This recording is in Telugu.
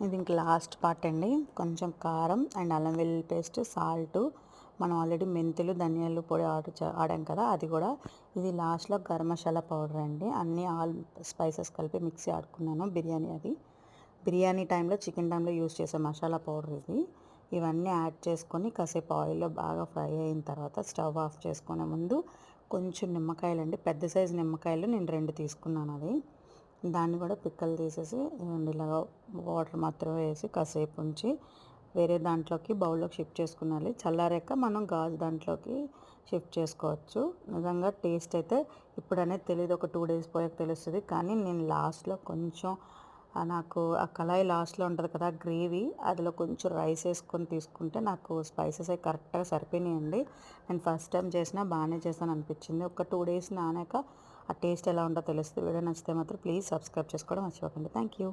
ఇది ఇంక లాస్ట్ పార్ట్ అండి. కొంచెం కారం అండ్ అల్లం వెల్లుల్లి పేస్ట్, సాల్ట్, మనం ఆల్రెడీ మెంతులు ధనియాల పొడి ఆడాం కదా, అది కూడా. ఇది లాస్ట్లో గరం మసాలా పౌడర్ అండి. అన్నీ ఆల్ స్పైసెస్ కలిపి మిక్సీ ఆడుకున్నాను. బిర్యానీ టైంలో, చికెన్ టైంలో యూస్ చేసే మసాలా పౌడర్ ఇది. ఇవన్నీ యాడ్ చేసుకొని కాసేపు ఆయిల్లో బాగా ఫ్రై అయిన తర్వాత స్టవ్ ఆఫ్ చేసుకునే ముందు కొంచెం నిమ్మకాయలు అండి, పెద్ద సైజు నిమ్మకాయలు నేను 2 తీసుకున్నాను. అది దాన్ని కూడా పిక్కలు తీసేసి ఇలాగ వాటర్ మాత్రమే వేసి కాసేపు ఉంచి వేరే దాంట్లోకి బౌల్లోకి షిఫ్ట్ చేసుకున్నాలి. చల్లారాక మనం గాజు దాంట్లోకి షిఫ్ట్ చేసుకోవచ్చు. నిజంగా టేస్ట్ అయితే ఇప్పుడు అనేది తెలియదు, ఒక 2 డేస్ పోయాక తెలుస్తుంది. కానీ నేను లాస్ట్లో కొంచెం నాకు ఆ కళాయి లాస్ట్లో ఉంటుంది కదా గ్రేవీ, అందులో కొంచెం రైస్ వేసుకొని తీసుకుంటే నాకు స్పైసెస్ అవి కరెక్ట్గా సరిపోయినాయండి. నేను ఫస్ట్ టైం చేసినా బాగానే చేశాను అనిపించింది. ఒక 2 డేస్ నానాక ఆ టేస్ట్ ఎలా ఉంటుందో తెలుస్తుంది. వీడియో నచ్చితే మాత్రం ప్లీజ్ సబ్స్క్రైబ్ చేసుకోవడం మర్చిపోకండి. Thank you.